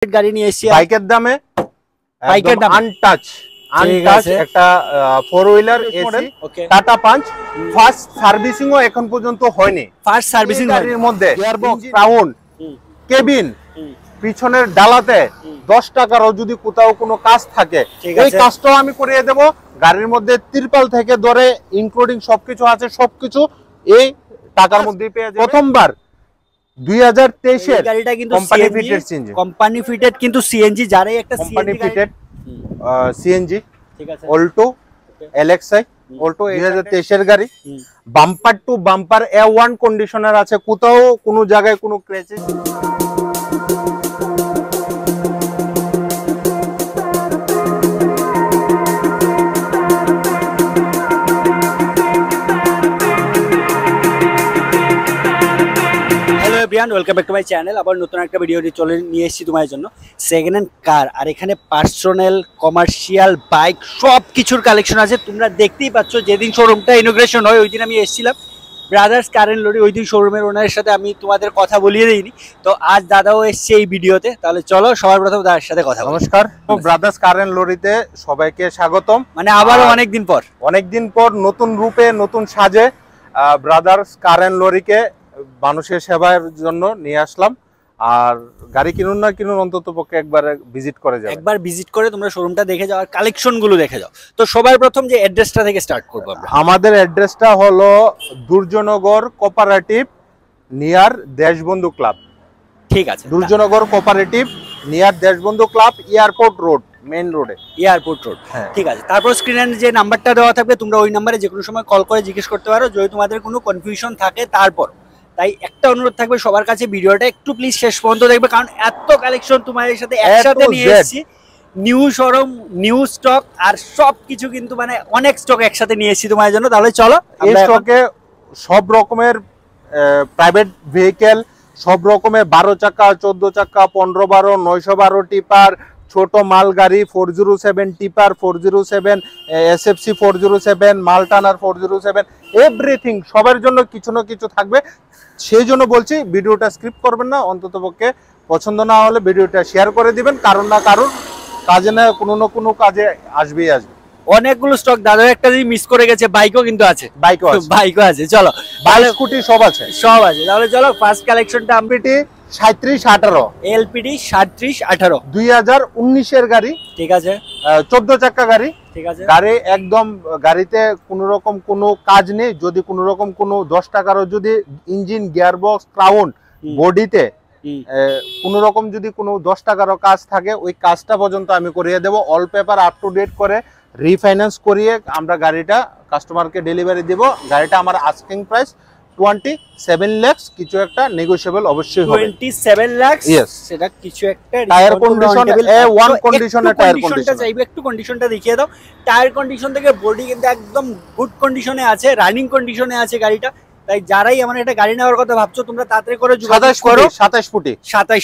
গাড়ি নিয়ে এসেছি বাইকের দামে আনটাচ একটা four wheeler AC Tata Punch. First সার্ভিসিংও এখন পর্যন্ত হয়নি। ফার্স্ট সার্ভিসিং গাড়ির মধ্যে গিয়ারবক্স, ক্রাউন, কেবিন, পিছনের ডালাতে 10 টাকারও যদি কোথাও কোনো কাজ থাকে ওই কাজটাও আমি করিয়ে দেব। গাড়ির মধ্যে তিরপাল থেকে ধরে ইনক্লুডিং সবকিছু আছে, সবকিছু এই টাকার মধ্যেই পেয়ে যাবে। প্রথমবার 2023 এর গাড়িটা কিন্তু company fitted CNG, company fitted কিন্তু সিএনজি, যারাই একটা কোম্পানি ফিটেড সিএনজি ঠিক আছে। অল্টো এলএক্সআই অল্টো 2023 এর গাড়ি, bumper to bumper A1 conditioner আছে, কোথাও কোনো জায়গায় কোনো scratches. Welcome back to my channel. আবার নতুন একটা ভিডিও চলে নিয়ে এসেছি তোমার জন্য। সেকেন্ড হ্যান্ড কার আর এখানে পার্সোনাল কমার্শিয়াল বাইক সব কিছুর কালেকশন আছে। তোমরা দেখতেই পাচ্ছ, যেদিন শোরুমটা ইনোগ্রেশন হয় ওই দিন আমি এসেছিলাম ব্রাদার্স কার এন্ড লরি, ওই দিন শোরুমের ওনারের সাথে আমি তোমাদের কথা বলিয়ে দিইনি। তো আজ দাদাও এসছে এই ভিডিওতে। তাহলে চলো সবার প্রথম দাদার সাথে কথা। নমস্কার, ব্রাদার্স কার এন্ড লরিতে সবাইকে স্বাগতম। মানে আবারও অনেকদিন পর নতুন রূপে নতুন সাজে ব্রাদার্স কার এন্ড লরিকে মানুষের সেবার জন্য নিয়ে আসলাম। আর গাড়ি কিনুন না কিনুন, অন্তত পক্ষে একবার ভিজিট করে যাও, একবার ভিজিট করে তোমরা শোরুমটা দেখে যাও আর কালেকশন গুলো দেখে যাও। তো সবার প্রথম যে অ্যাড্রেসটা থেকে স্টার্ট করব আমরা। আমাদের অ্যাড্রেসটা হলো Durjannagar cooperative near Deshbandhu club. ঠিক আছে, Durjannagar cooperative near Deshbandhu club, airport road, main রোডে, এয়ারপোর্ট রোড। ঠিক আছে, তারপর স্ক্রিনে যে নাম্বারটা দেওয়া থাকবে তোমরা ওই নাম্বারে যে কোনো সময় কল করে জিজ্ঞেস করতে পারো যদি তোমাদের কোনো কনফিউশন থাকে। তারপর তাই একটা অনুরোধ থাকবে সবার কাছে, ভিডিওটা একটু প্লিজ শেষ পর্যন্ত দেখবে, কারণ এত কালেকশন তোমাদের সাথে একসাথে নিয়ে এসেছি। নিউ শোরুম, নিউ স্টক আর সবকিছু কিন্তু মানে অনেক স্টক একসাথে নিয়ে এসেছি তোমাদের জন্য। তাহলে চলো, এই স্টকে সব রকমের প্রাইভেট ভেহিকেল, সব রকমের 12 চাকা, 14 চাকা, 15-12, 912 টিপার, ছোট মাল গাড়ি 407 টিপার, 407 এসএফসি 407, মালটানার 407, এভরিথিং সবার জন্য কিছু না কিছু থাকবে। সেই জন্য বলছি ভিডিওটা স্ক্রিপ্ট করবেন না, অন্তত পক্ষে পছন্দ না হলে ভিডিওটা শেয়ার করে দিবেন। কারণ না কারণ কাজে না কোনো কাজে আসবেই আসবে। অনেকগুলো স্টক দাদা একটা জিনিস মিস করে গেছে, বাইকও কিন্তু আছে, বাইকও আছে। চলো, বাইক স্কুটি সব আছে। তাহলে চলো ফার্স্ট কালেকশনটা এলপিডি 3718, এলপিডি 3718 2019 এর গাড়ি। ঠিক আছে, 14 চাকা গাড়ি। ঠিক আছে, গাড়ি একদম, গাড়িতে কোনো রকম কোনো কাজ নেই। যদি কোনো রকম কোনো 10 টাকারও যদি ইঞ্জিন, গিয়ারবক্স, ক্রাউন, বডিতে কোনো রকম যদি কোনো 10 টাকারও কাজ থাকে ওই কাজটা পর্যন্ত আমি করিয়ে দেব। All paper up to date করে রিফাইন্যান্স করিয়ে আমরা গাড়িটা কাস্টমারকে ডেলিভারি দেব। গাড়িটা আমার আস্কিং প্রাইস 27 লাখ, কিছু একটা নেগোশিয়েবল অবশ্যই হবে। 27 লাখ, यस, সেটা কিছু একটা। টায়ার কন্ডিশন A1 কন্ডিশনে, টায়ার কন্ডিশনটা চাইবে, একটু কন্ডিশনটা দেখিয়ে দাও। টায়ার কন্ডিশন থেকে বডি কিন্তু একদম গুড কন্ডিশনে আছে, রানিং কন্ডিশনে আছে গাড়িটা। তাই যারাই আমার একটা গাড়ি নেওয়ার কথা ভাবছো তোমরা তাড়াতাড়ি করে যোগাযোগ করো। 27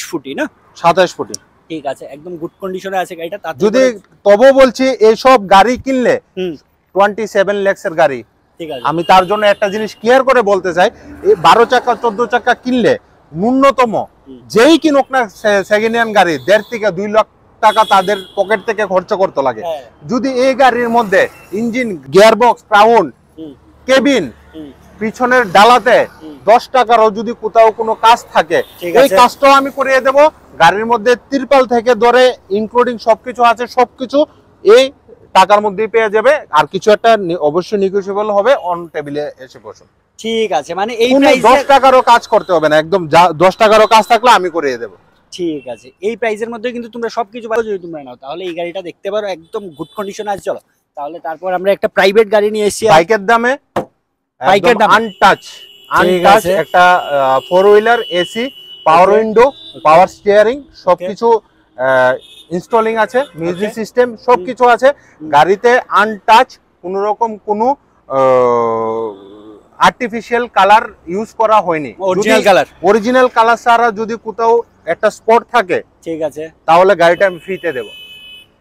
ফুটি না, 27 ফুটি। ঠিক আছে, একদম গুড কন্ডিশনে আছে গাড়িটা। যদি তবু বলছি এইসব গাড়ি কিনলে 27 লাখের গাড়ি, আমি তার জন্য একটা জিনিস ক্লিয়ার করে বলতে চাই, এই 12 চাকা 14 চাকা কিনলে ন্যূনতম যেই কিনুক না সেকেন্ড হ্যান্ড গাড়ি 1.5 থেকে 2 লাখ টাকা তাদের পকেট থেকে খরচ করতে লাগে। যদি এই গাড়ির মধ্যে ইঞ্জিন, গিয়ারবক্স, ক্রাউন, কেবিন, পিছনের ডালাতে 10 টাকারও যদি কোথাও কোনো কাজ থাকে ওই কাজটাও আমি করিয়ে দেব। গাড়ির মধ্যে তিরপাল থেকে ধরে ইনক্লুডিং সবকিছু আছে, সবকিছু এই টাকার মধ্যেই পেয়ে যাবে। আর কিছু একটা অবশ্যই নেগোশিয়েবল হবে, অন টেবিলে এসে বসুন। ঠিক আছে, মানে এই 10 টাকারও কাজ করতে হবে না, একদম 10 টাকারও কাজ থাকলে আমি করিয়ে দেব। ঠিক আছে, এই প্রাইসের মধ্যে কিন্তু তোমরা সবকিছু পাবে। যদি তোমরা নাও তাহলে এই গাড়িটা দেখতে পারো, একদম গুড কন্ডিশনে আছে। চলো তাহলে তারপর আমরা একটা প্রাইভেট গাড়ি নিয়ে এসেছি বাইকের দামে আনটাচ একটা ফোর হুইলার এসি, পাওয়ার উইন্ডো, পাওয়ার স্টিয়ারিং, সবকিছু ইনস্টলিং আছে, মিউজিক সিস্টেম সবকিছু আছে গাড়িতে। আনটাচ, কোনো রকম কোনো আর্টিফিশিয়াল কালার ইউজ করা হয়নি, অরিজিনাল কালার ছাড়া যদি কোথাও একটা স্পট থাকে, ঠিক আছে, তাহলে গাড়িটা আমি ফ্রিতে দেব।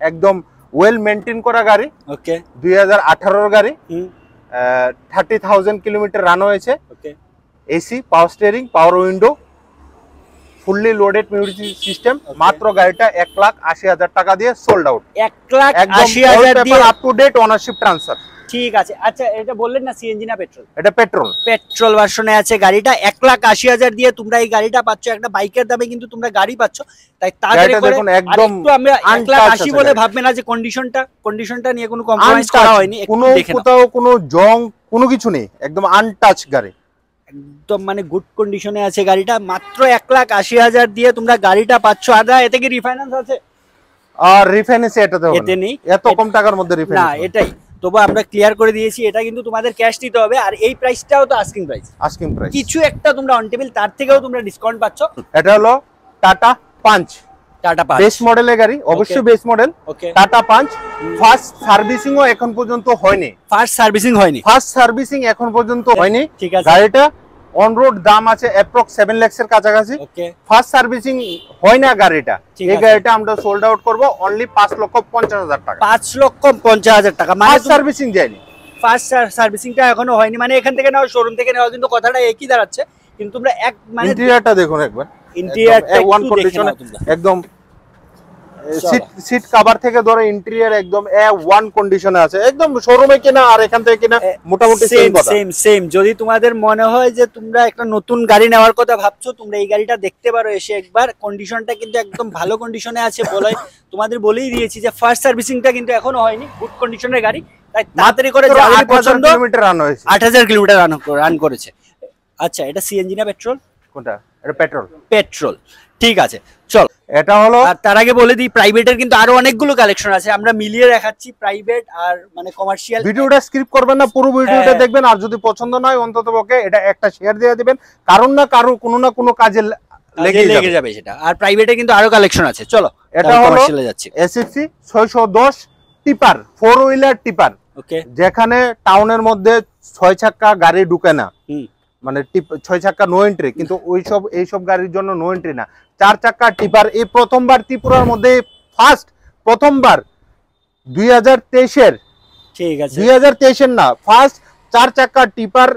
একদম ওয়েল মেনটেন করা গাড়ি। ওকে, 2018 গাড়ি, 30,000 কিলোমিটার রান হয়েছে। AC, power steering, power window, fully loaded music system, মাত্র গাড়িটা 1,80,000 টাকা দিয়ে সোল্ড আউট। 1,80,000 দিয়ে up to date ownership transfer. ঠিক আছে। আচ্ছা এটা বললেন না সিএনজি না পেট্রোল? এটা পেট্রোল, পেট্রোল ভার্সনে আছে গাড়িটা। 1,80,000 দিয়ে তোমরা এই গাড়িটা পাচ্ছ, একটা বাইকের দামে কিন্তু তোমরা গাড়ি পাচ্ছ। তাই তাড়াতাড়ি করে দেখুন একদম আমরা 1,80,000 বলে ভাববে না যে কন্ডিশনটা নিয়ে কোনো কম্প্রোমাইজ করা হয়নি। কোনো কোথাও কোনো জং কোনো কিছু নেই, একদম আনটাচ গাড়ি, একদম মানে গুড কন্ডিশনে আছে গাড়িটা। মাত্র 1,80,000 দিয়ে তোমরা গাড়িটা পাচ্ছ। আর এতে কি রিফাইন্যান্স আছে? আর রিফাইন্যান্স এটাতে হবে না, এতে নেই, এত কম টাকার মধ্যে রিফাইন্যান্স না। এটাই তবু আমরা ক্লিয়ার করে দিয়েছি, এটা কিন্তু তোমাদের ক্যাশ দিতে হবে। আর এই প্রাইসটাও তো আস্কিং প্রাইস, কিছু একটা তোমরা অন টেবিল তার থেকেও তোমরা ডিসকাউন্ট পাচ্ছ। এটা হলো Tata Punch, Tata Punch base মডেলের গাড়ি, অবশ্যই base model. Tata Punch first সার্ভিসিংও এখন পর্যন্ত হয়নি, ফার্স্ট সার্ভিসিং এখন পর্যন্ত হয়নি। ঠিক আছে, গাড়িটা অন রোড দাম আছে অ্যাপ্রক্স 7 লাখ এর কাছাকাছি। ফার্স্ট সার্ভিসিং হয় না গাড়িটা, এই গাড়িটা আমরা সোল্ড আউট করব অনলি 5,50,000 টাকা। 5,50,000 টাকা মানে ফার্স্ট সার্ভিসিং যায়নি, ফার্স্ট সার্ভিসিংটা এখনো হয়নি। মানে এখান থেকে নাও, শোরুম থেকে নাও, কিন্তু কথাটা একই দাঁড়াচ্ছে। কিন্তু তোমরা এক মানে ইন্টেরিয়রটা দেখুন একবার, ইন্টেরিয়রটা ওয়ান কন্ডিশনে একদম, সিট কভার থেকে ধরে ইন্টেরিয়র একদম ওয়ান কন্ডিশনে আছে, একদম শোরুমে কিনা আর এখান থেকে কিনা মোটামুটি সেম। যদি তোমাদের মনে হয় যে তোমরা একটা নতুন গাড়ি নেওয়ার কথা ভাবছো, তোমরা এই গাড়িটা দেখতে পারো এসে একবার। কন্ডিশনটা কিন্তু একদম ভালো কন্ডিশনে আছে। তোমাদের বলেই দিয়েছি যে ফার্স্ট সার্ভিসিংটা কিন্তু এখনো হয়নি, গুড কন্ডিশনের গাড়ি। তাই তাড়াতাড়ি করে যাদের পছন্দ, 8,000 কিলোমিটার রান করেছে। আচ্ছা এটা সিএনজি না পেট্রোল? কোনটা? এটা পেট্রোল। ঠিক আছে চল, এটা হলো। আর তার আগে বলে দিই প্রাইভেটের কিন্তু আরো অনেকগুলো কালেকশন আছে, আমরা মিলিয়ে দেখাচ্ছি প্রাইভেট আর মানে কমার্শিয়াল। ভিডিওটা স্কিপ করবেন না, পুরো ভিডিওটা দেখবেন। আর যদি পছন্দ না হয় অন্ততপক্ষে এটা একটা শেয়ার দিয়ে দিবেন, কারণ না কারো কোনো না কোনো কাজে লেগে যাবে সেটা। আর প্রাইভেটে কিন্তু আরো কালেকশন আছে। চলো এটা হলো এসএফসি 610 টিপার, 4 হুইলার টিপার। ওকে, যেখানে টাউনের মধ্যে 6 চাকা গাড়ি ঢুকে না, মানে 6 চাকা নো এন্ট্রি, কিন্তু এইসব গাড়ির জন্য নো এন্ট্রি না, 4 চাকা টিপার। এই প্রথমবার ত্রিপুরার মধ্যে প্রথমবার 2023-এর, ঠিক আছে 2023-এর না, ফার্স্ট 4 চাকা টিপার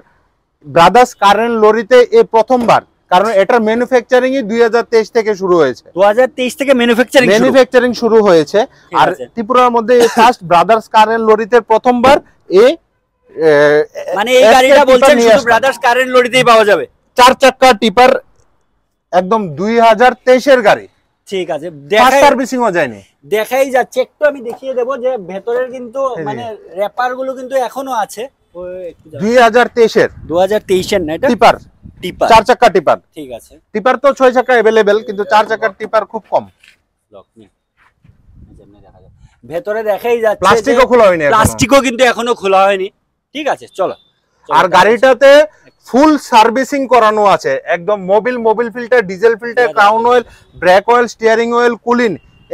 ব্রাদার্স কারেন্ট লরিতে এই প্রথমবার। কারণ এটার ম্যানুফ্যাকচারিং 2023 থেকে শুরু হয়েছে, 2023 থেকে ম্যানুফ্যাকচারিং শুরু হয়েছে। আর ত্রিপুরার মধ্যে এই ফার্স্ট ব্রাদার্স কারেন্ট লরিতে প্রথমবার মানে এই গাড়িটা বলছেন শুধু ব্রাদার্স কারেন্ট লরিতেই পাওয়া যাবে। 4 চাকা টিপার, একদম 2023-এর গাড়ি। ঠিক আছে, সার্ভিসিংও যায়নি, দেখাই যাচ্ছে। একটু আমি দেখিয়ে দেবো যে ভেতরের কিন্তু মানে র‍্যাপার গুলো কিন্তু এখনো আছে। 2023-এর না, এটা টিপার 4 চাকা টিপার। ঠিক আছে, টিপার তো 6 চাকা अवेलेबल, কিন্তু 4 চাকার টিপার খুব কম। ভেতরে দেখাই যাচ্ছে, প্লাস্টিকও খোলা হয়নি, প্লাস্টিকও কিন্তু এখনো খোলা হয়নি। ঠিক আছে চলো। আর গাড়িটাতে ফুল সার্ভিসিং করানো আছে, একদম Mobil filter, diesel filter, crown oil, brake oil, steering oil, cooling,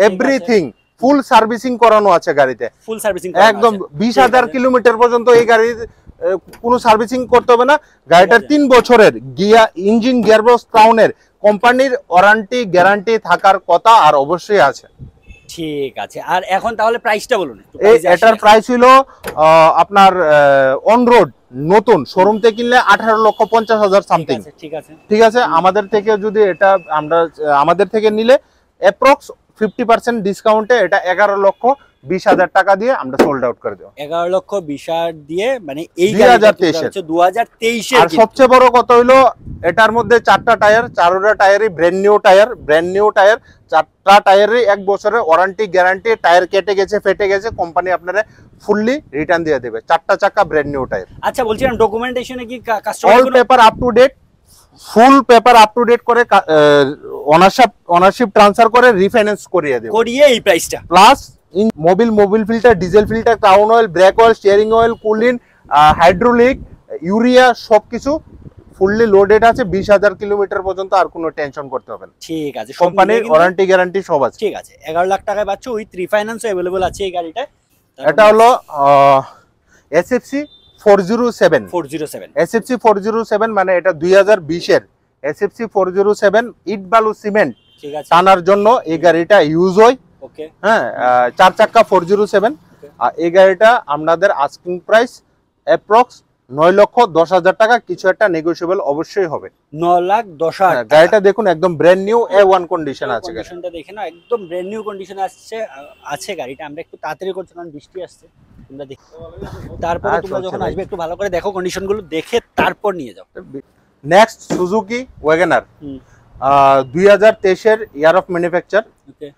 everything ফুল সার্ভিসিং করানো আছে গাড়িতে। ফুল সার্ভিসিং একদম 20,000 কিলোমিটার পর্যন্ত এই গাড়ির কোনো সার্ভিসিং করতে হবে না। গাড়িটার 3 বছরের ইঞ্জিন, গিয়ারবক্স, ক্রাউনের কোম্পানির ওয়ারেন্টি গ্যারান্টি থাকার কথা, আর অবশ্যই আছে। ঠিক আছে, আর এখন তাহলে প্রাইসটা বলুন। এটার প্রাইস হলো আপনার অন রোড নতুন শোরুম থেকে কিনলে 18,50,000 সামথিং। ঠিক আছে, আমাদের থেকে যদি এটা আমাদের থেকে নিলে অ্যাপ্রক্স 50% ডিসকাউন্টে এটা 11,20,000 টাকা দিয়ে আমরা সোল্ড আউট করে দেব। 11,20,000 দিয়ে, মানে এই 2023 আর সবচেয়ে বড় কথা হলো এটার মধ্যে 4টা টায়ার, 4টা টায়ারই ব্র্যান্ড নিউ টায়ার, 4টা টায়ারই 1 বছরের ওয়ারেন্টি গ্যারান্টি। টায়ার কেটে গেছে, ফেটে গেছে, কোম্পানি আপনারা ফুললি রিটার্ন দিয়ে দেবে। 4টা চাকা ব্র্যান্ড নিউ টায়ার। আচ্ছা বলছিলাম ডকুমেন্টেশনে কি customer all paper up to date, full paper up to date করে ওনারশিপ ট্রান্সফার করে রিফাইন্যান্স করিয়ে এই প্রাইসটা plus Mobil filter, diesel filter, crown oil, brake oil, steering oil, cooling, hydraulic, urea সবকিছু ফুললি লোডেড আছে। 20,000 কিলোমিটার পর্যন্ত আর কোনো tension করতে হবে না। ঠিক আছে, কোম্পানির ওয়ারেন্টি গ্যারান্টি সব আছে। ঠিক আছে, 11 লাখ টাকায় পাচ্ছ, উইথ রিফাইন্যান্সও अवेलेबल আছে এই গাড়িটা। এটা হলো এসএফসি 407 এসএফসি 407, মানে এটা 2020-এর এসএফসি 407 ইট বালু সিমেন্ট টানার জন্য এই গাড়িটা ইউজ হয়। ওকে, হ্যাঁ, 4 চাকা 407। আর এই গাড়িটা আপনাদের আস্কিং প্রাইস অ্যাপ্রক্স 9,10,000 টাকা, কিছু একটা নেগোশিয়েবল অবশ্যই হবে। 9,10,000 গাড়িটা দেখুন একদম ব্র্যান্ড নিউ A1 কন্ডিশন আছে। কন্ডিশনটা দেখে না, একদম ব্র্যান্ড নিউ কন্ডিশনে আছে গাড়িটা। আমরা একটু তাড়াতাড়ি করছি কারণ বৃষ্টি আসছে, তোমরা দেখো। তারপরে তোমরা যখন আসবে একটু ভালো করে দেখো কন্ডিশনগুলো, দেখে তারপর নিয়ে যাও। নেক্সট সুজুকি ওয়াগনার, 2023 এর ইয়ার অফ ম্যানুফ্যাকচার। ওকে,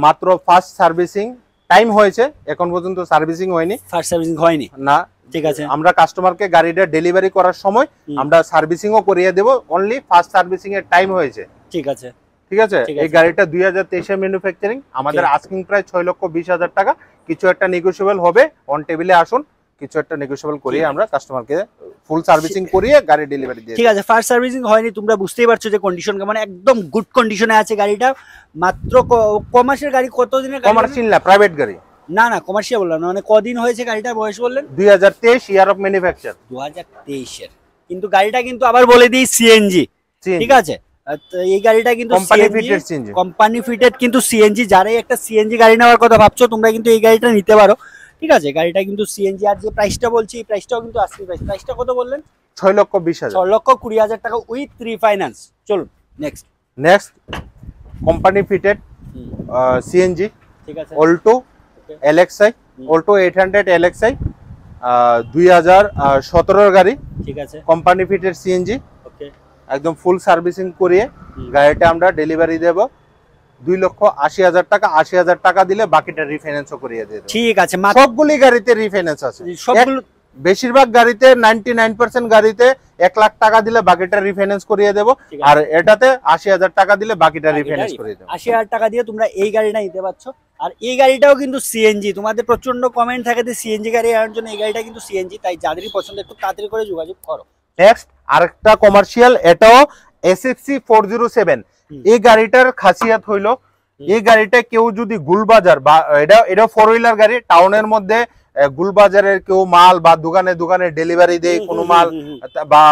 মাত্র ফার্স্ট সার্ভিসিং টাইম হয়েছে, এখন পর্যন্ত সার্ভিসিং হয়নি। ফার্স্ট সার্ভিসিং হয়নি না, ঠিক আছে। আমরা কাস্টমারকে গাড়িটা ডেলিভারি করার সময় আমরা সার্ভিসিংও করিয়ে দেব, অনলি ফার্স্ট সার্ভিসিং এর টাইম হয়েছে। ঠিক আছে, ঠিক আছে। এই গাড়িটা 2023 এর ম্যানুফ্যাকচারিং, আমাদের আস্কিং প্রাইস 6,20,000 টাকা, কিছু একটা নেগোশিয়েবল হবে। অন টেবিলে আসুন, কিছু একটা নেগোশিয়েবল করিয়ে আমরা কাস্টমারকে ফুল সার্ভিসিং করিয়ে গাড়ি ডেলিভারি দিয়ে। ঠিক আছে, ফার্স্ট সার্ভিসিং হয়নি, তোমরা বুঝতেই পারছো যে কন্ডিশন কেমন, একদম গুড কন্ডিশনে আছে গাড়িটা। মাত্র কমার্শিয়াল গাড়ি, কতদিনের গাড়ি? কমার্শিয়াল না, প্রাইভেট গাড়ি। না না, কমার্শিয়াল বললাম না, মানে কদিন হয়েছে গাড়িটার বয়স বললেন? 2023 ইয়ার অফ ম্যানুফ্যাকচার, 2023 এর। কিন্তু গাড়িটা কিন্তু আবার বলে দিই সিএনজি, ঠিক আছে। এই গাড়িটা কিন্তু কোম্পানি ফিটেড, কিন্তু সিএনজি। যারাই একটা সিএনজি গাড়ি নেওয়ার কথা ভাবছো তোমরা কিন্তু এই গাড়িটা নিতে পারো, ঠিক আছে। গাড়িটা কিন্তু সিএনজি। আর যে প্রাইসটা বলছি এই প্রাইসটাও কিন্তু আজকের প্রাইস। প্রাইসটা কত বললেন? 6,20,000, 6,20,000 টাকা উইথ রিফাইন্যান্স। চলুন নেক্সট কোম্পানি ফিটেড সিএনজি, ঠিক আছে। অল্টো এলএক্সআই, অল্টো 800 এলএক্সআই, 2017 এর গাড়ি, ঠিক আছে। কোম্পানি ফিটেড সিএনজি, ওকে, একদম ফুল সার্ভিসিং করিয়ে গাড়িটা আমরা ডেলিভারি দেব 2,80,000 টাকা। 80,000 টাকা দিলে বাকিটা রিফাইন্যান্সও করিয়ে দেব। ঠিক আছে। সবগুলি গাড়িতে রিফাইন্যান্স আছে, সবগুলো, বেশিরভাগ গাড়িতে 99% গাড়িতে 1 লাখ টাকা দিলে বাকিটা রিফাইন্যান্স করিয়ে দেব। আর এটাতে 80,000 টাকা দিলে বাকিটা রিফাইন্যান্স করিয়ে দেব। 80,000 টাকা দিয়ে তোমরা এই গাড়িটা নিতে পারছো। আর এই গাড়িটাও কিন্তু সিএনজি। তোমাদের প্রচন্ড কমেন্ট থাকে যে সিএনজি গাড়ি আনার জন্য, এই গাড়িটা কিন্তু সিএনজি। তাই যাদেরই পছন্দ একটু তাড়াতাড়ি করে যোগাযোগ করো। নেক্সট আরেকটা কমার্শিয়াল, এটাও SXC 407। এই গাড়িটার খাসিয়াত হইলো, এই গাড়িটা কেউ যদি গুলবাজার বা এটা 4 হুইলার গাড়ি, টাউনের মধ্যে গুলবাজারের কেউ মাল বা দোকানে দোকানে ডেলিভারি দেয় কোনো মাল, বা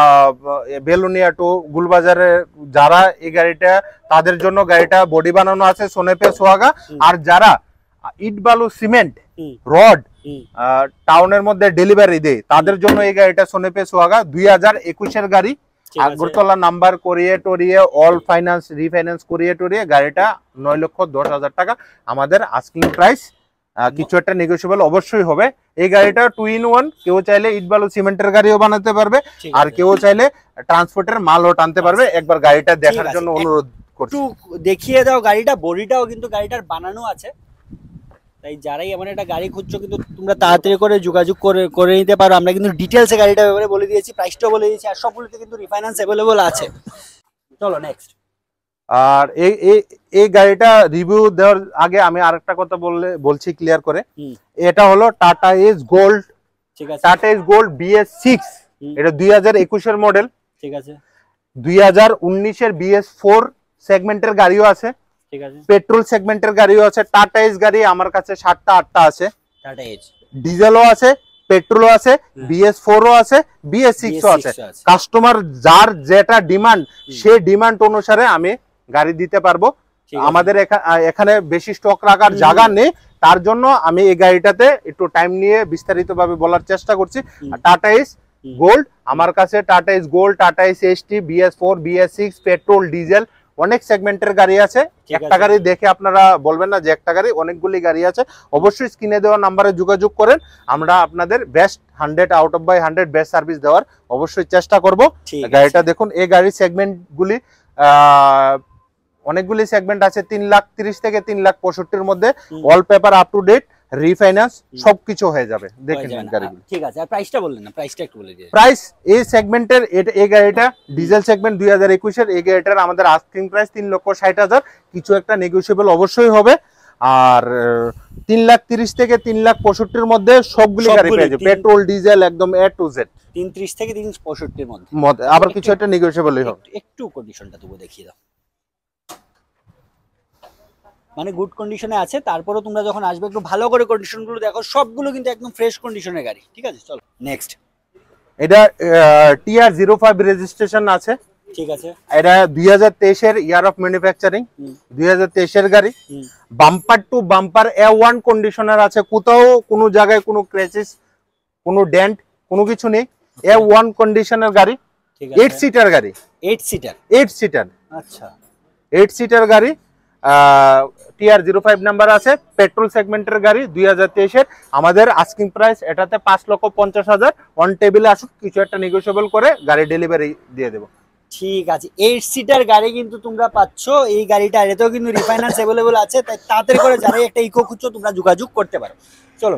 বেলুনিয়া টু গুলবাজারে যারা এই গাড়িটা, তাদের জন্য গাড়িটা বডি বানানো আছে সোনেপে সোহাগা। আর যারা ইট বালু সিমেন্ট রড টাউনের মধ্যে ডেলিভারি দেয় তাদের জন্য এই গাড়িটা সোনেপে সোহাগা। 2021 এর গাড়ি, আগরতলা নাম্বার করিয়ে টরিয়ে অল ফাইন্যান্স রিফাইন্যান্স করিয়ে টরিয়ে গাড়িটা 9,10,000 টাকা আমাদের আস্কিং প্রাইস। কিছু একটা নেগোশিয়েবল অবশ্যই হবে। এই গাড়িটা 2 in 1, কেউ চাইলে ইট বালু সিমেন্টের গাড়িও বানাতে পারবে, আর কেউ চাইলে ট্রান্সপোর্টের মালও টানতে পারবে। একবার গাড়িটা দেখার জন্য অনুরোধ করছি, একটু দেখিয়ে দাও গাড়িটা। বডিটাও কিন্তু গাড়িটার বানানো আছে, তাই যারাই এমন একটা গাড়ি খুঁজছো কিন্তু তোমরা তাড়াতাড়ি করে যোগাযোগ করে নিতে পারো। আমরা কিন্তু ডিটেলসে গাড়িটা ব্যাপারে বলে দিয়েছি, প্রাইসটাও বলে দিয়েছি, আর সবগুলোতে কিন্তু রিফাইন্যান্স অ্যাভেলেবল আছে। চলো নেক্সট। আর এই গাড়িটা রিভিউ দেওয়ার আগে আমি আরেকটা কথা বলছি ক্লিয়ার করে। এটা হলো টাটা এস গোল্ড, ঠিক আছে। টাটা এস গোল্ড BS6, এটা 2021 এর মডেল, ঠিক আছে। 2019 এর BS4 সেগমেন্টের গাড়িও আছে, ঠিক আছে। পেট্রোল সেগমেন্টের গাড়িও আছে। টাটা এস গাড়ি আমার কাছে 7টা 8টা আছে। টাটা এস ডিজেলও আছে, পেট্রোলও আছে, BS4ও আছে, BS6ও আছে। কাস্টমার যার যেটা ডিমান্ড, সেই ডিমান্ড অনুসারে আমি গাড়ি দিতে পারবো। আমাদের এখানে বেশি স্টক রাখার জায়গা নেই, তার জন্য আমি এই গাড়িটাতে একটু টাইম নিয়ে বিস্তারিত ভাবে বলার চেষ্টা করছি। টাটা এস গোল্ড আমার কাছে, tata S gold, tata S ST, BS4, BS6, petrol diesel অনেক সেগমেন্টের গাড়ি আছে। একটা গাড়ি দেখে আপনারা বলবেন না যে একটা গাড়ি, অনেকগুলি গাড়ি আছে। অবশ্যই স্ক্রিনে দেওয়া নাম্বারে যোগাযোগ করেন, আমরা আপনাদের best 100 out of by 100 best service দেওয়ার অবশ্যই চেষ্টা করব। গাড়িটা দেখুন, এই গাড়ির সেগমেন্টগুলি অনেকগুলি সেগমেন্ট আছে, 3,30,000 থেকে 3,65,000 মধ্যে, all paper up to date, refinance সবকিছু হয়ে যাবে। দেখেন গাড়িগুলো, ঠিক আছে। আর প্রাইসটা বললেন না, প্রাইসটা একটু বলে দিন। প্রাইস এই সেগমেন্টের, এই গাড়িটা ডিজেল সেগমেন্ট 2021 এর, এই গাড়িটার আমাদের আস্কিং প্রাইস 3,60,000, কিছু একটা নেগোশিয়েবল অবশ্যই হবে। আর 3,30,000 থেকে 3,65,000 মধ্যে সবগুলি গাড়ি পেয়ে যাবে, পেট্রোল ডিজেল একদম A to Z। 3,30,000 থেকে 3,65,000 এর মধ্যে আবার কিছু একটা নেগোশিয়েবলই হবে। একটু কন্ডিশনটা তবু দেখিয়ে দাও, মানে গুড কন্ডিশনে আছে। তারপরে তোমরা যখন আসবে একটু ভালো করে কন্ডিশনগুলো দেখো, সবগুলো কিন্তু একদম ফ্রেশ কন্ডিশনের গাড়ি, ঠিক আছে। চলো নেক্সট। এটা TR05 রেজিস্ট্রেশন আছে, ঠিক আছে। এটা 2023 এর ইয়ার অফ ম্যানুফ্যাকচারিং, 2023 এর গাড়ি। Bumper to bumper A1 conditioner আছে, কোথাও কোনো জায়গায় কোনো ক্র্যাচেস, কোনো ডেন্ট, কোনো কিছু নেই। A1 কন্ডিশনের গাড়ি, ঠিক আছে 8 সিটার গাড়ি, 8 সিটার, 8 সিটার, আচ্ছা 8 সিটার গাড়ি, TR 05 নাম্বার আছে, পেট্রোল সেগমেন্টের গাড়ি 2023 এর। আমাদের আস্কিং প্রাইস এটাতে 5,50,000। অন টেবিলে আসুন, কিছু একটা নেগোশিয়েবল করে গাড়ি ডেলিভারি দিয়ে দেবো। ঠিক আছে, 8 সিটার গাড়ি কিন্তু তোমরা পাচ্ছ এই গাড়িটা, এতেও কিন্তু রিফাইন্যান্স अवेलेबल আছে, তাই তাড়াতাড়ি করে যারা একটা ইকো খুঁজছো তোমরা যোগাযোগ করতে পারো। চলো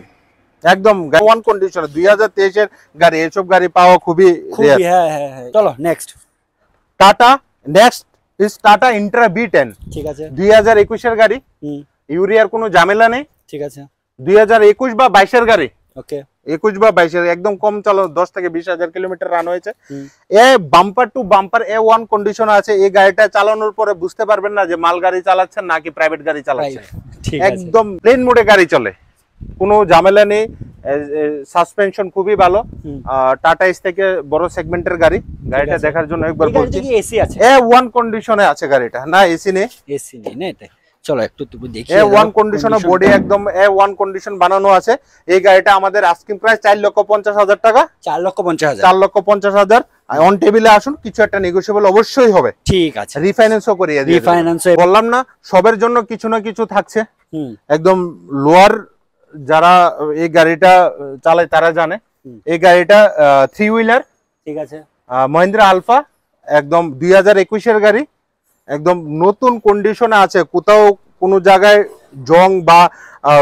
একদম ওয়ান কন্ডিশনে 2023 এর গাড়ি, এসব গাড়ি পাওয়া খুবই রেয়ার। হ্যাঁ হ্যাঁ হ্যাঁ, চলো next. Next is tata Intra B10, ঠিক আছে 2021 এর গাড়ি, ইউরিয়ার কোনো ঝামেলা নেই, ঠিক আছে 2021 বা 22 এর গাড়ি, ওকে 21 বা 22 এর, একদম কম চালো, 10 থেকে 20,000 কিলোমিটার রান হয়েছে। এ bumper to bumper A1 condition আছে। এই গাড়িটা চালানোর পরে বুঝতে পারবেন না যে মাল গাড়ি চালাচ্ছেন নাকি প্রাইভেট গাড়ি চালাচ্ছেন। ঠিক আছে একদম প্লেন মোডে গাড়ি চলে, কোনো ঝামেলা নেই, সাসপেনশন খুবই ভালো। টাটা এস থেকে বড় সেগমেন্টের গাড়ি, গাড়িটা দেখার জন্য একবার বলছি। এসি আছে? A1 কন্ডিশনে আছে গাড়িটা, না এসি নেই, এসি নেই না এতে। চলো একটু তুমি দেখি। A1 কন্ডিশনে বডি একদম A1 কন্ডিশন বানানো আছে। এই গাড়িটা আমাদের আস্কিং প্রাইস 4,50,000 টাকা, 4,50,000, 4,50,000। অন টেবিলে আসুন, কিছু একটা নেগোশিয়েবল অবশ্যই হবে। ঠিক আছে রিফাইন্যান্সও করিয়ে দিই। রিফাইন্যান্স বললাম না, সবার জন্য কিছু না কিছু থাকছে। একদম লোয়ার যারা এই গাড়িটা চালায় তারা জানে। এই গাড়িটা 3 হুইলার, ঠিক আছে মহিন্দ্রা আলফা, একদম 2021 এর গাড়ি, একদম নতুন কন্ডিশনে আছে। কোথাও কোনো জায়গায় জং বা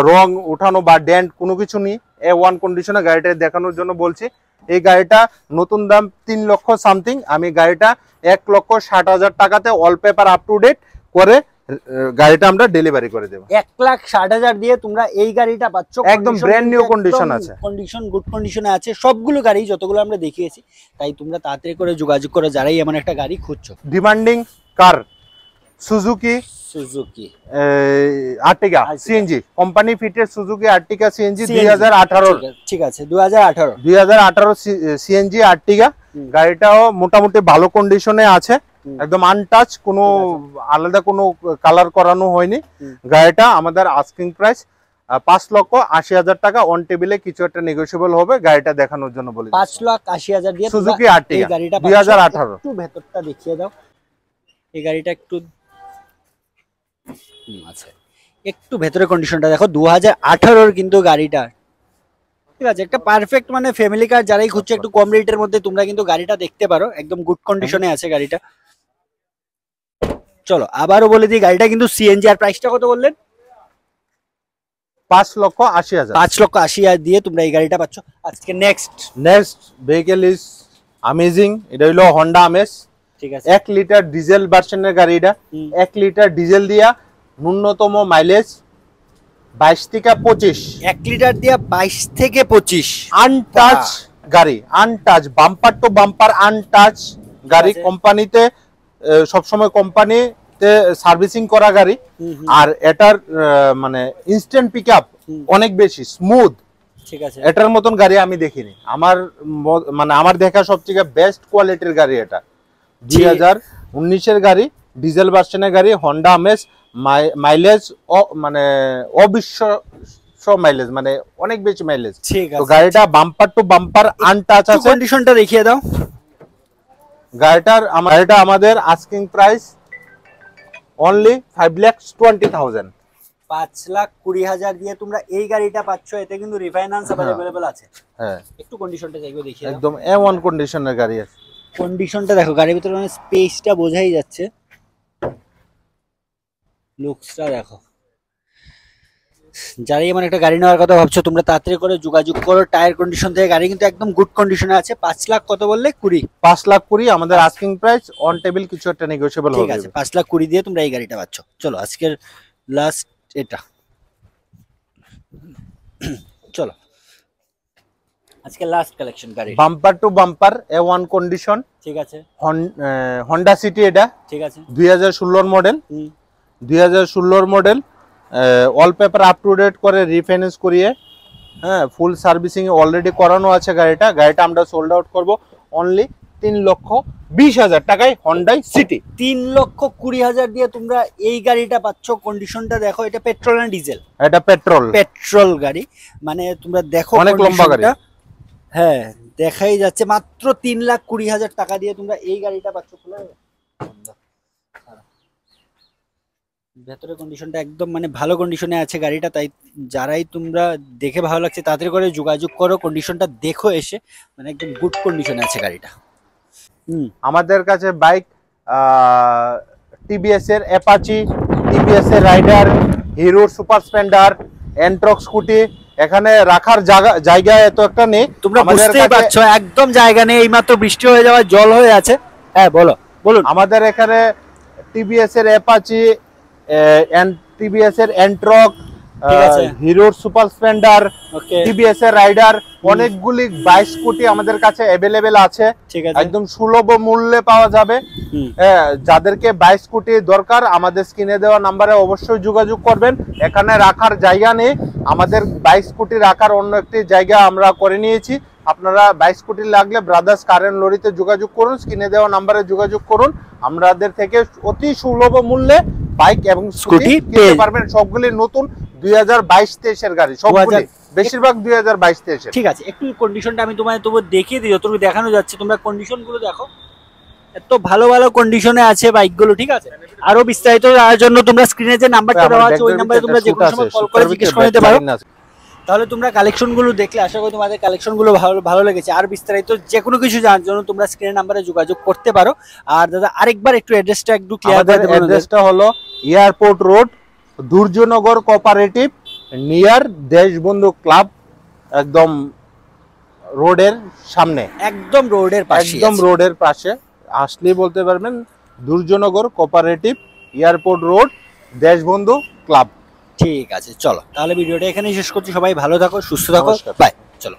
রং উঠানো বা ডেন্ট কোনো কিছু নেই। A1 কন্ডিশনে গাড়িটা দেখানোর জন্য বলছি। এই গাড়িটা নতুন দাম 3 লক্ষ সামথিং। আমি গাড়িটা 1,60,000 টাকাতে all paper up to date করে গাড়িটা আমরা ডেলিভারি করে দেব। 1,60,000 দিয়ে তোমরা এই গাড়িটা পাচ্ছ, একদম ব্র্যান্ড নিউ কন্ডিশন আছে, কন্ডিশন গুড কন্ডিশনে আছে সবগুলো গাড়ি যতগুলো আমরা দেখিয়েছি। তাই তোমরা তাড়াতাড়ি করে যোগাযোগ করো যারাই এমন একটা গাড়ি খুঁজছো। Demanding car Suzuki Ertiga CNG, company fitted Suzuki Ertiga CNG 2018। ঠিক আছে 2018 সিএনজি আর্টিগা। গাড়িটাও মোটামুটি ভালো কন্ডিশনে আছে, একদম আনটাচ, কোনো আলাদা কোনো কালার করানো হয়নি। গাড়িটা আমাদের আস্কিং প্রাইস 5,80,000 টাকা। অন টেবিলে কিছু একটা নেগোশিয়েবল হবে। গাড়িটা দেখানোর জন্য বলি 5,80,000 দিয়ে সুজুকি আর্টিগা গাড়িটা 2018। একটু ভেতরটা দেখিয়ে দাও। এই গাড়িটা একটু আচ্ছা, একটু ভেতরে কন্ডিশনটা দেখো, 2018 কিন্তু গাড়িটা। ঠিক আছে, একটা পারফেক্ট মানে ফ্যামিলি কার যারাই খুঁজছে একটু কম রেটের মধ্যে তোমরা কিন্তু গাড়িটা দেখতে পারো, একদম গুড কন্ডিশনে আছে গাড়িটা। চলো আবারও বলে দিই, গাড়িটা কিন্তু সিএনজি। আর প্রাইসটা কত বললেন? 5,80,000। 5,80,000 দিয়ে তোমরা এই গাড়িটা পাচ্ছ। আজকে নেক্সট ভেহিকল ইজ অ্যামেজিং। এটা হলো হন্ডা আমেজ, ঠিক আছে 1 লিটার ডিজেল ভার্সনের গাড়ি। এটা 1 লিটার ডিজেল দিয়া ন্যূনতম মাইলেজ 22 থেকে 25। 1 লিটার দিয়া 22 থেকে 25। আনটাচ গাড়ি, untouch, bumper to bumper untouch গাড়ি। কোম্পানিতে সবসময় কোম্পানিতে সার্ভিসিং করা গাড়ি। আর এটার মানে ইনস্ট্যান্ট পিকআপ অনেক বেশি স্মুথ। ঠিক আছে, এটার মতন গাড়ি আমি দেখিনি। আমার দেখা সবথেকে বেস্ট কোয়ালিটির গাড়ি এটা। 2019 এর গাড়ি, ডিজেল ভার্সনের গাড়ি, হন্ডা আমেজ। মাইলেজ মানে অবিশ্বাস্য মাইলেজ, মানে অনেক বেশি মাইলেজ। তো গাড়িটা বাম্পার টু বাম্পার আনটাচ আছে। কন্ডিশনটা দেখিয়ে দাও। গাড়িটা আমাদের আস্কিং প্রাইস অনলি 5,20,000। 5,20,000 দিয়ে তোমরা এই গাড়িটা পাচ্ছ। এতে কিন্তু রিফাইন্যান্স अवेलेबल আছে। হ্যাঁ, একটু কন্ডিশনটা দেখো, দেখিয়ে দাও। একদম A1 কন্ডিশনের গাড়ি আছে। কন্ডিশনটা দেখো, গাড়ির ভিতরে মানে স্পেসটা বোঝাই যাচ্ছে, লুকসটা দেখো। যারা এমন একটা গাড়ি নেওয়ার কথা ভাবছো তোমরা তাড়াতাড়ি করে যোগাযোগ করো। টায়ার কন্ডিশন থেকে গাড়ি কিন্তু একদম গুড কন্ডিশনে আছে। 5 লাখ কত বললে? 20। 5,20,000 আমাদের আস্কিং প্রাইস। অন টেবিল কিছু একটা নেগোশিয়েবল হবে। ঠিক আছে, 5,20,000 দিয়ে তোমরা এই গাড়িটা পাচ্ছ। চলো আজকের লাস্ট এটা, চলো আজকে লাস্ট কালেকশন গাড়ি, bumper to bumper A1 condition. ঠিক আছে, হন্ডা সিটি। এটা ঠিক আছে 2016 model. 2016 model, all paper up to date করে রিফাইন্যান্স করিয়ে, হ্যাঁ, ফুল সার্ভিসিং অলরেডি করানো আছে গাড়িটা। আমরা সোল্ড আউট করব অনলি 3,20,000 টাকায় হন্ডাই সিটি। 3,20,000 দিয়ে তোমরা এই গাড়িটা পাচ্ছ। কন্ডিশনটা দেখো, এটা পেট্রোল না ডিজেল? এটা পেট্রোল গাড়ি। মানে তোমরা দেখো অনেক লম্বা গাড়ি। হ্যাঁ, দেখাই যাচ্ছে মাত্র 3,20,000 টাকা দিয়ে তোমরা এই গাড়িটা পাচ্ছ। ভেতরে কন্ডিশনটা একদম মানে ভালো কন্ডিশনে আছে গাড়িটা, তাই যারাই তোমরা দেখে ভালো লাগছে তাড়াতাড়ি করে যোগাযোগ করো, কন্ডিশনটা দেখো এসে, মানে একদম গুড কন্ডিশনে আছে গাড়িটা। আমাদের কাছে বাইক টিভিএস এর অ্যাপাচি, টিভিএস এর রাইডার, হিরোর সুপার স্প্লেন্ডার, এন্ট্রক স্কুটি, এখানে রাখার জায়গা এত একটা নেই, তোমরা বুঝতেই পারছো একদম জায়গা নেই, এইমাত্র বৃষ্টি হয়ে যাওয়া জল হয়ে আছে। হ্যাঁ বলুন। আমাদের এখানে টিভিএস এর অ্যাপাচি, টিভিএস এর এন্ট্রক, হিরোর সুপার স্প্লেন্ডার, টিভিএস এর রাইডার, অনেকগুলি বাইক স্কুটি আমাদের কাছে অ্যাভেলেবেল আছে, একদম সুলভ মূল্যে পাওয়া যাবে। যাদেরকে বাইক স্কুটি দরকার আমাদের স্ক্রিনে দেওয়া নাম্বারে অবশ্যই যোগাযোগ করবেন। এখানে রাখার জায়গা নেই, আমাদের বাইক স্কুটি রাখার অন্য একটি জায়গা আমরা করে নিয়েছি। আপনারা বাইক স্কুটি লাগলে ব্রাদার্স কার এন্ড লরিতে যোগাযোগ করুন, স্ক্রিনে দেওয়া নাম্বারে যোগাযোগ করুন, আমাদের থেকে অতি সুলভ মূল্যে বাইক এবং স্কুটি কিনতে পারবেন। সবগুলি নতুন 2022-23 এর গাড়ি, সবগুলি বেশিরভাগ 2022-23 এর। ঠিক আছে, একটু কন্ডিশনটা আমি তোমায় তবু দেখিয়ে দিই, যতটুকু দেখানো যাচ্ছে। তোমরা কন্ডিশন গুলো দেখো, এত ভালো ভালো কন্ডিশনে আছে বাইকগুলো। ঠিক আছে, আরো বিস্তারিত জানার জন্য তোমরা স্ক্রিনে যে নাম্বারটা দেওয়া আছে ওই নাম্বারে তোমরা যে কোনো সময় কল করে জিজ্ঞেস করে নিতে পারো। তাহলে তোমরা কালেকশন গুলো দেখলে আশা করি তোমাদের কালেকশন গুলো ভালো লেগেছে। আর বিস্তারিত যে কোনো কিছু জানার জন্য তোমরা স্ক্রিনের নাম্বারে যোগাযোগ করতে পারো। আর দাদা আরেকবার একটু অ্যাড্রেসটা একটু ক্লিয়ার করে দেবেন। অ্যাড্রেসটা হলো airport road, Durjannagar cooperative, near Deshbandhu club, একদম রোডের সামনে, একদম রোডের পাশে, একদম রোডের পাশে আসলেই বলতে পারবেন Durjannagar cooperative, airport road, Deshbandhu club. ঠিক আছে, চলো তাহলে ভিডিওটা এখানেই শেষ করছি। সবাই ভালো থাকো, সুস্থ থাকো, বাই। চলো।